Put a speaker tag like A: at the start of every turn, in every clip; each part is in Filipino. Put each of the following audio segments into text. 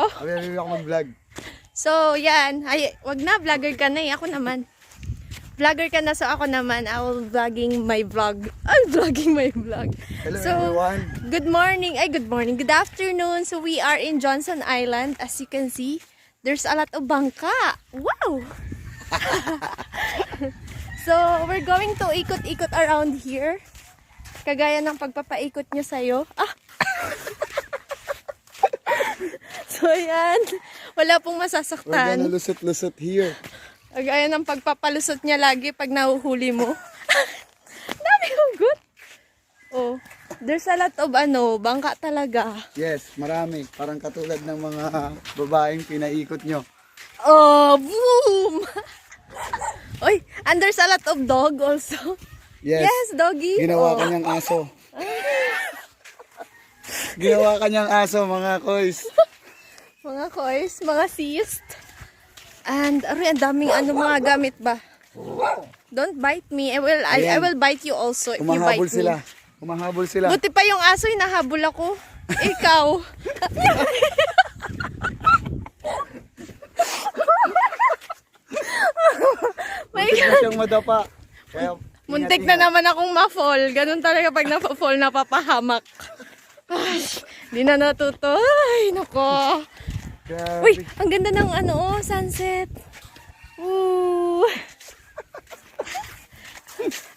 A: ako.
B: Abi ako mag-vlog.
A: So, yan. Ay, wag na, vlogger ka na eh. Ako naman. Vlogger ka na, so ako naman, I will vlogging my vlog. I'm vlogging my vlog.
B: Hello
A: So,
B: everyone.
A: good morning. Ay, good morning. Good afternoon. So, we are in Johnson Island. As you can see, there's a lot of bangka. Wow! So, we're going to ikot-ikot around here. Kagaya ng pagpapaikot niya sa'yo. Ah! So, yan. Wala pong
B: We're
A: masasaktan.
B: gonna lusot-lusot here.
A: Kagaya ng pagpapalusot niya lagi pag nahuhuli mo. Dami hugot. Oh, there's a lot of bangka talaga.
B: Yes, marami. Parang katulad ng mga babaeng pinaikot nyo.
A: Oh, boom! Oy, and there's a lot of dog also.
B: Yes,
A: Yes, doggy.
B: ginawa
A: Oh.
B: kanyang aso. Ginawa kanyang aso, mga koys.
A: Mga koys, mga sis. And ang daming mga gamit ba? Don't bite me. I will bite you also if you bite
B: Humahabol
A: me.
B: sila. Humahabol sila.
A: Buti pa yung aso, hinahabol ako. Ikaw. My
B: Muntik na
A: God.
B: siyang madapa. Kaya,
A: Muntik na naman akong ma-fall. Ganun talaga pag na-fall, napapahamak. Ay, di na natuto. Ay, nako.
B: Grabe.
A: Uy, ang ganda ng sunset. Ooh.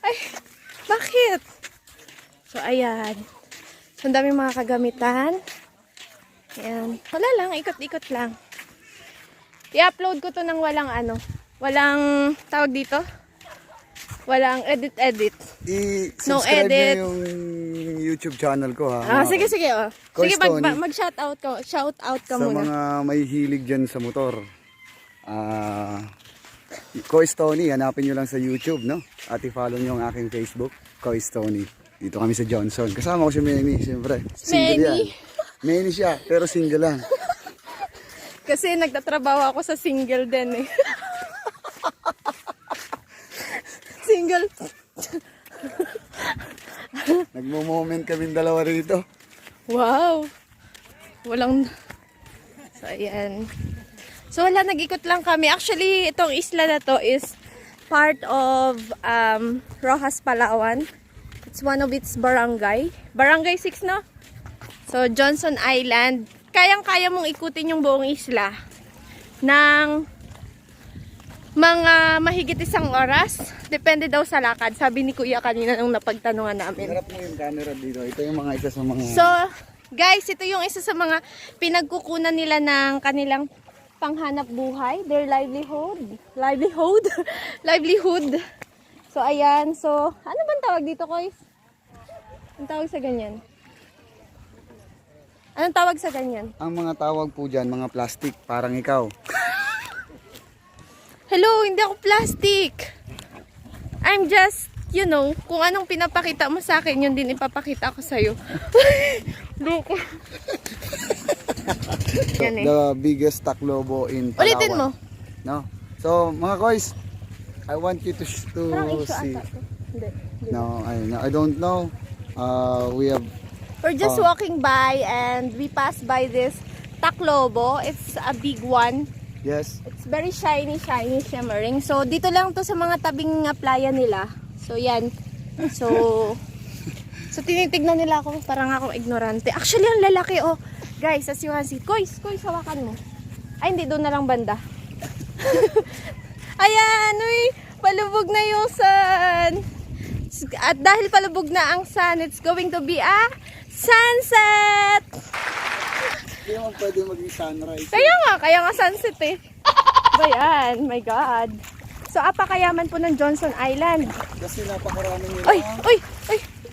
A: Ay, bakit? So, ayan. So, ang daming mga kagamitan. Ayan. Wala lang, ikot-ikot lang. I-upload ko to ng walang tawag dito. Walang edit-edit. No
B: I-subscribe
A: edit.
B: niyo yung YouTube channel ko, ha.
A: Ah, sige, sige. Oh.
B: Koy
A: Sige,
B: Stony.
A: mag-shoutout ka. Shoutout ka
B: Sa
A: muna.
B: mga may hilig dyan sa motor. Koy Stony, hanapin nyo lang sa YouTube, no? At i-follow nyo ang aking Facebook, Koy Stony. Dito kami sa Johnson. Kasama ko si Manny, siyempre. Single
A: Manny?
B: yan. Manny siya, pero single lang.
A: Kasi nagtatrabaho ako sa single din eh. Single.
B: Nagmo-moment kami dalawa rito.
A: Wow. Walang... So, ayan. So, wala, nag-ikot lang kami. Actually, itong isla na to is part of Rojas, Palawan. It's one of its barangay. Barangay 6, no? So, Johnson Island. Kayang-kaya mong ikutin yung buong isla ng mga mahigit 1 oras. Depende daw sa lakad. Sabi ni Kuya kanina nung napagtanungan namin.
B: Harap mo yung camera dito. Ito yung mga isa sa mga...
A: So, guys, ito yung isa sa mga pinagkukunan nila ng kanilang panghanap buhay. Their livelihood. Livelihood. So, ayan. So, ano bang tawag dito, Koys? Anong tawag sa ganyan? Anong tawag sa ganyan?
B: Ang mga tawag po dyan, mga plastic, parang ikaw.
A: Hello, hindi ako plastic. I'm just, kung anong pinapakita mo sa akin, yun din ipapakita ko sa'yo. Loko. Yan eh.
B: The biggest Taclobo in Palawan.
A: Ulitin mo.
B: No? So, mga koys, I want you to
A: Parang issue
B: see.
A: ata to. Hindi.
B: No, I don't know. We have
A: We're just walking by and we passed by this Taclobo. It's a big one.
B: yes.
A: It's very shiny, shimmering. So, dito lang to sa mga tabing playa nila. So, yan. So, tinitignan nila ako. Parang akong ignorante. Actually, ang lalaki, oh. Guys, as you can see. Koys, hawakan mo. Ay, hindi. Doon na lang banda. Ayan, uy. Palubog na yung sun. At dahil palubog na ang sun, it's going to be a sunset.
B: Hindi naman pwede maging sunrise.
A: Kaya nga sunset eh. Ba yan? My God. So, apakayaman po ng Johnson Island.
B: Kasi napakarami nila.
A: Uy!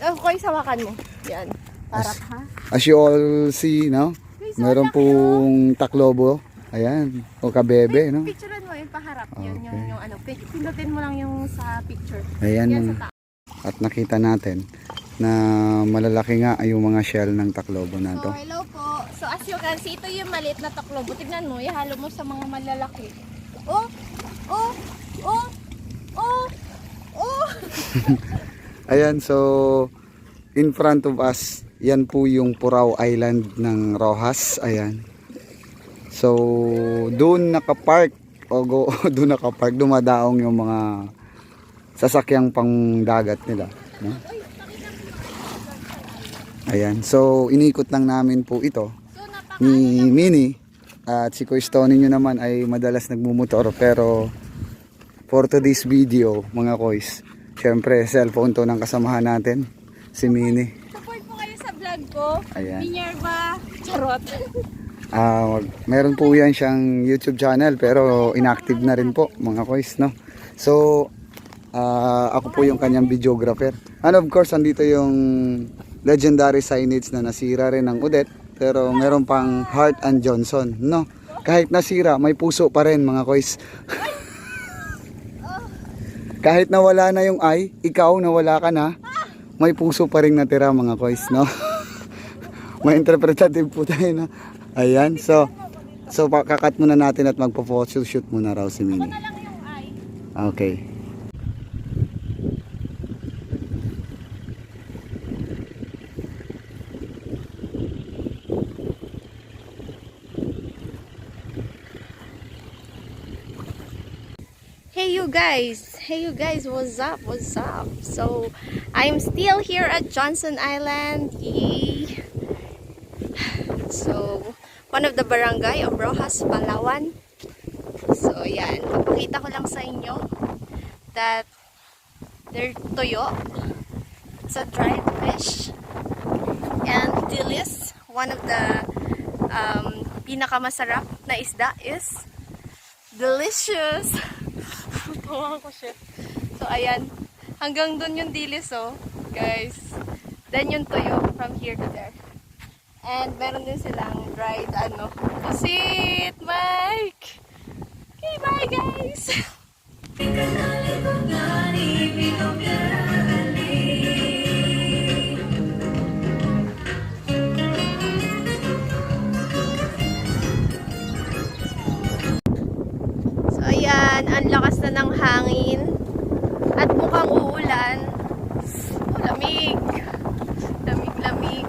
A: Okay, sawakan mo. Yan. Para ha?
B: As you all see, no? Meron pong Taclobo. Ayan. O kabebe, no?
A: Picturean mo yung paharap. Yun, yung pindutin mo lang yung sa picture.
B: Ayan.
A: Yan sa taas.
B: At nakita natin na malalaki nga ay yung mga shell ng Taclobo na
A: So,
B: to.
A: hello po. So, as you can see, ito yung maliit na Taclobo. Tignan mo, ihalo mo sa mga malalaki. Oh! Oh! Oh! Oh! Oh!
B: Ayan, so in front of us, yan po yung Purao Island ng Rojas. Ayan. So, doon nakapark doon nakapark, dumadaong yung mga sasakyang pang dagat nila, no? Ayan, so inikot lang namin po ito ni Mini, at si Kuya Tony nyo naman ay madalas nagmumotor, pero for today's video mga kois, syempre cellphone to ng kasamahan natin, si Mini.
A: Support po kayo sa vlog ko.
B: Ayan.
A: Minerva Charot.
B: Meron po yan siyang YouTube channel, pero inactive na rin po mga kois, no? So ako po yung kanyang videographer, and of course andito yung legendary signage na nasira rin ng Odette, pero meron pang Hart and Johnson, no? Kahit nasira, may puso pa rin mga kois. Kahit nawala na yung eye, ikaw nawala ka na, may puso pa rin natira mga kois, no? May interpretative po tayo na. Ayan, so kakat muna natin at magpo-photo shoot muna raw si Mini. Okay.
A: Hey you guys, what's up? So I'm still here at Johnson Island. Yay. So one of the barangay of Rojas, Palawan. So yan, papakita ko lang sa inyo that they're toyo, it's a dried fish, and dilis, one of the pinakamasarap na isda, is delicious. Tawa ko siya. So ayan, hanggang dun yung dilis, oh guys. Then yung tuyo from here to there. And meron din silang dried pusit, Mike. Okay, bye guys. So ayan, ang lakas na ng hangin at mukhang uulan. Oh, lamig. Lamig.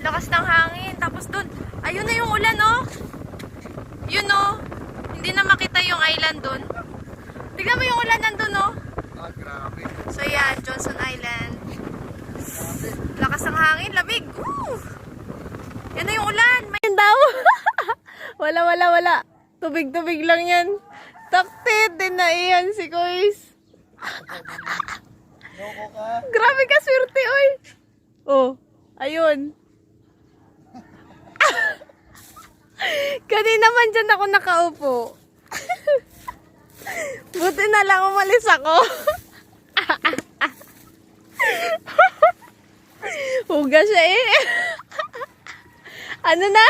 A: Lakas ng hangin. Tapos dun, ayun na yung ulan, oh. Yun, oh. Hindi na makita yung island dun. Tignan mo yung ulan nandun, oh.
B: Grabe.
A: So yan, Johnson Island. Lakas ng hangin, lamig. Woo! Yan na yung ulan. May daw. Wala. Tubig lang yan. Taktit din na iyan si Kuis. Grabe ka swerte, oy. Oh, ayun. Kanina man dyan ako nakaupo. Buti na lang umalis ako. Huga siya eh. Ano na?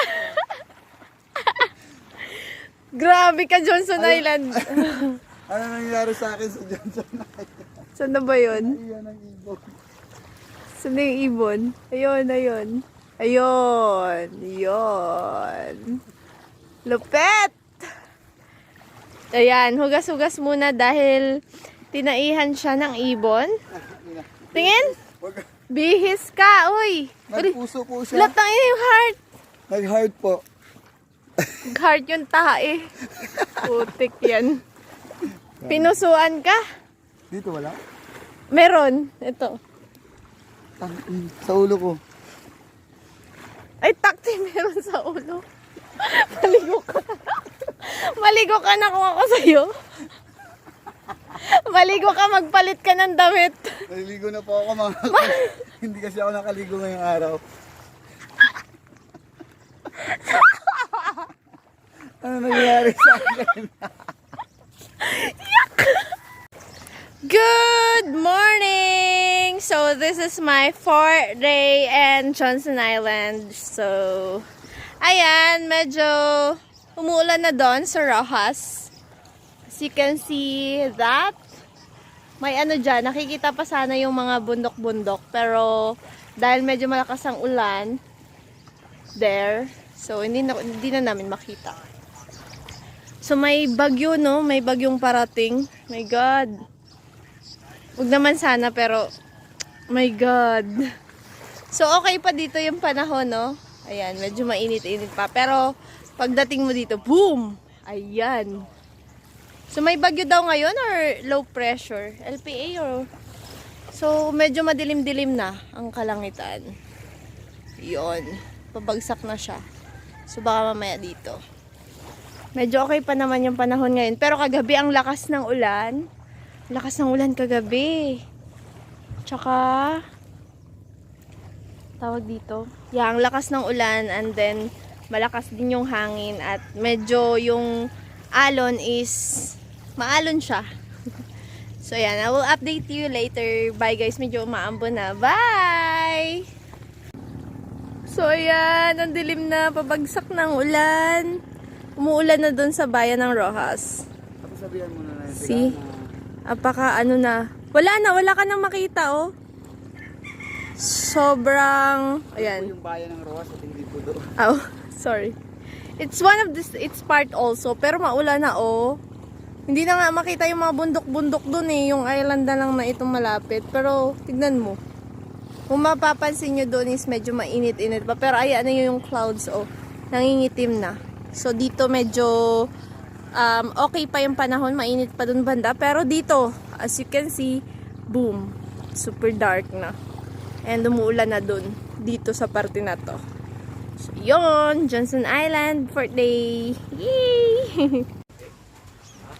A: Grabe ka, Johnson Island.
B: Ano nangyari sa akin sa Johnson Island?
A: Saan na ba yun?
B: Iyan ang ibon.
A: Saan na yung ibon? Ayun. Lupet! Ayan, hugas-hugas muna dahil tinaihan siya ng ibon. Tingin? Bihis ka, uy.
B: Nagpuso po siya.
A: Latang yung heart.
B: Nag-heart po.
A: Heart yung tae. Putik yan. Pinusuan ka?
B: Dito wala?
A: Meron. Ito.
B: Sa ulo ko.
A: Ay, takti, meron sa ulo. Maligo ka. Maligo ka na kung ako sa'yo. Maligo ka, magpalit ka ng damit.
B: Naliligo na po ako mga hindi kasi ako nakaligo ngayong araw. Ano nangyayari sa akin?
A: Good morning! So, this is my 4th day in Johnson Island. So, ayan, medyo umuulan na doon sa Rojas. As you can see that. May ano dyan, nakikita pa sana yung mga bundok-bundok. Pero, dahil medyo malakas ang ulan, there. So, hindi na namin makita. So, may bagyo, no? May bagyong parating. My God. Huwag naman sana, pero my God. So, okay pa dito yung panahon, no? Ayan, medyo mainit-init pa. Pero, pagdating mo dito, boom! Ayan. So, may bagyo daw ngayon or low pressure? LPA or... So, medyo madilim-dilim na ang kalangitan. Yun. Pabagsak na siya. So, baka mamaya dito. Medyo okay pa naman yung panahon ngayon. Pero kagabi, ang lakas ng ulan. Lakas ng ulan kagabi. Tsaka, tawag dito. Ang lakas ng ulan and then, malakas din yung hangin at medyo yung alon is, maalon siya. So, yan. I will update you later. Bye, guys. Medyo umaambon na. Bye! So, ayan. Ang dilim na. Pabagsak ng ulan. Umuulan na dun sa bayan ng Rojas.
B: Sabihan mo na yun.
A: See? Apaka ano na. Wala na. Wala ka nang makita, oh. Sobrang... Ayan.
B: Yung bayan ng Rojas at hindi po doon.
A: Oh, sorry. It's one of this... It's part also. Pero maulan na, oh. Hindi na nga makita yung mga bundok-bundok dun eh. Yung island na lang na itong malapit. Pero, tignan mo. Kung mapapansin nyo doon is medyo mainit-init pa. Pero ayan na yung clouds, oh. Nangingitim na. So, dito medyo okay pa yung panahon. Mainit pa dun banda. Pero dito, as you can see, boom. Super dark na. And umuulan na dun. Dito sa parte na to. So, yun. Johnson Island for day. Yay!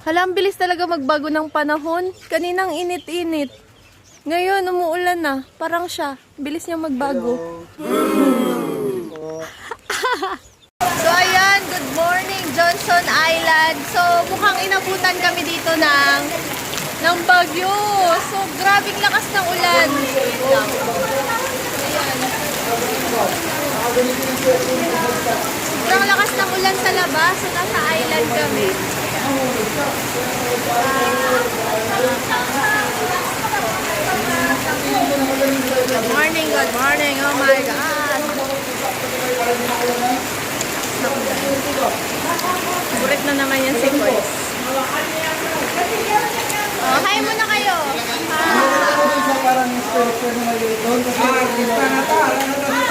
A: Hala, ang bilis talaga magbago ng panahon. Kaninang init-init. Ngayon, umuulan na. Parang siya. Bilis niya magbago. So, ayan. Good morning, Johnson Island. So, mukhang inabutan kami dito ng bagyo. So, grabing lakas ng ulan. Wait lang. Ayan. Sobrang lakas ng ulan sa labas. So, nasa island kami. Good morning, good morning. Oh my God. Burit na naman yan si Boys. Oh, hi muna kayo.
B: Parang instruction na doon.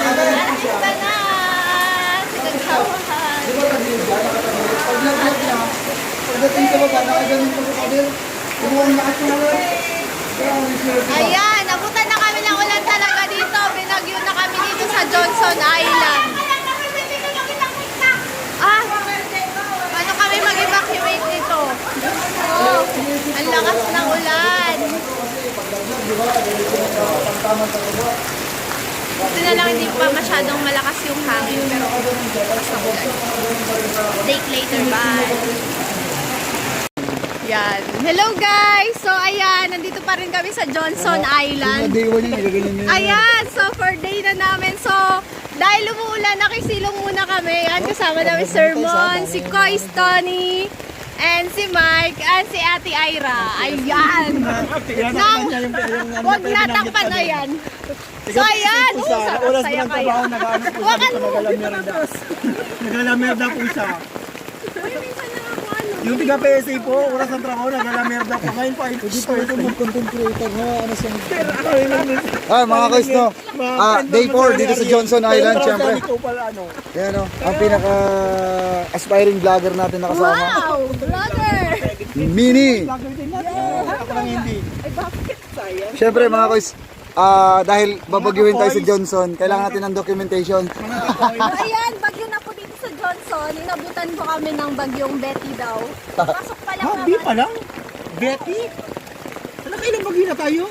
A: Alasta na. Sigagsawahan.
B: Pag-laglag na, pagdating sa baba, nakagaling pa sa kabel. Kumuha na kasi na lang.
A: Ayan, nabutan na kami ng ulan talaga dito. Binagyo na kami dito sa Johnson Island. Ah, paano kami mag-evacuate dito? Oh, ang lakas ng ulan. Ito na lang, hindi pa masyadong malakas yung hangin. Pero lakas ng ulan. Take later, bye. Yan. Hello guys! So ayan, nandito pa rin kami sa Johnson Island.
B: Day 1 niya, nagagaling niya.
A: Ayan, so for day na namin. So, dahil umuulan, nakisilong muna kami. Yan, kasama namin Sir Mon, si Koy, Tony, and si Mike, and si Ate Ira. Ayan. Huwag natakpan na yan. So ayan, saya kayo. Wakan mo.
C: Nagalamerda po siya. Yung tiga PSA po, oras ng trabaho, nagalamerda po. Ngayon pa, hindi pa ito mag-content creator na ano siya.
B: Mga guys, no? Day 4 dito sa Johnson Island, syempre. Yan, no? Ang pinaka-aspiring vlogger natin na kasama.
A: Wow, vlogger.
B: Mini!
C: Ako lang hindi.
A: Ay, bakit? Sayang.
B: Syempre, mga guys, dahil babagyuhin tayo sa Johnson, kailangan natin ng documentation.
A: Ayan, bagyo na po dito sa Johnson. Inabutan po kami ng bagyong Betty daw. Pasok pa lang
C: Hindi
A: naman.
C: pa lang? Betty? Nakailang bagyo na tayo?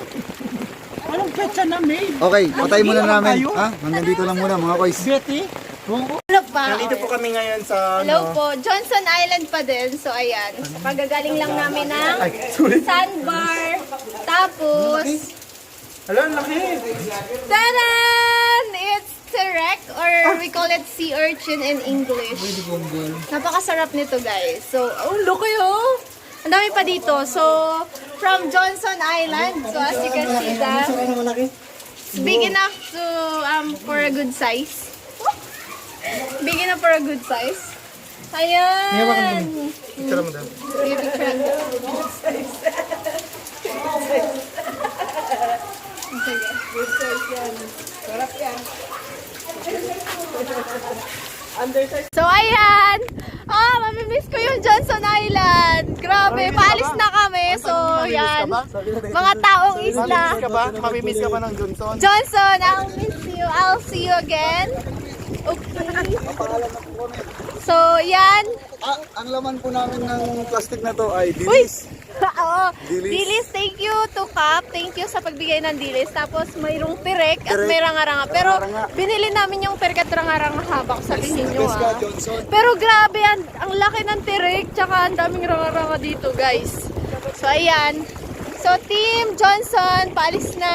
C: Anong petsa na, May?
B: Okay, patay muna namin. Hanggang dito lang muna, mga guys.
C: Betty?
A: Hello pa.
C: Nandito po kami ngayon sa
A: Hello po. Johnson Island pa din. So, ayan. Pagagaling lang namin ng sandbar. Tapos,
C: Hala, ang laki!
A: taran! It's terek or we call it sea urchin in English. Napakasarap nito, guys. So, oh, look oh! Ang dami pa dito. So, from Johnson Island. So, as you can see that, it's big enough to, for a good size. Big enough for a good size. Ayan!
C: Picture mo daw.
A: Sige, picture.
C: Good choice yan. Sarap yan. Undersize.
A: So, ayan! Oh, mamimiss ko yung Johnson Island! Grabe, paalis na kami. So, yan. Mga taong isla.
B: Mamimiss ka ba? Mamimiss ka ba ng Johnson?
A: Johnson, I'll miss you. I'll see you again. Okay. So, yan.
B: Ang laman po namin ng plastic na to ay
A: Uy!
B: dilis.
A: Oo.
B: Dilis.
A: Dilis, thank you to Cap. Thank you sa pagbigay ng dilis. Tapos mayroong pirek at
B: Pirek.
A: may ranga-ranga. Pero
B: Ranga-ranga.
A: binili namin yung pirek at ranga-ranga habak sa tingin nyo
B: Best ka,
A: ah.
B: Johnson.
A: Pero grabe, ang laki ng pirek. Tsaka ang daming ranga-ranga dito guys. So ayan. So Team Johnson, paalis na.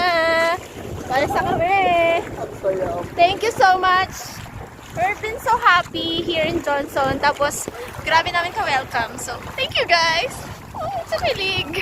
A: Paalis na kami. Thank you so much. We've been so happy here in Johnson. Tapos, grabe namin ka-welcome. So, thank you guys. Oh, sa kilig.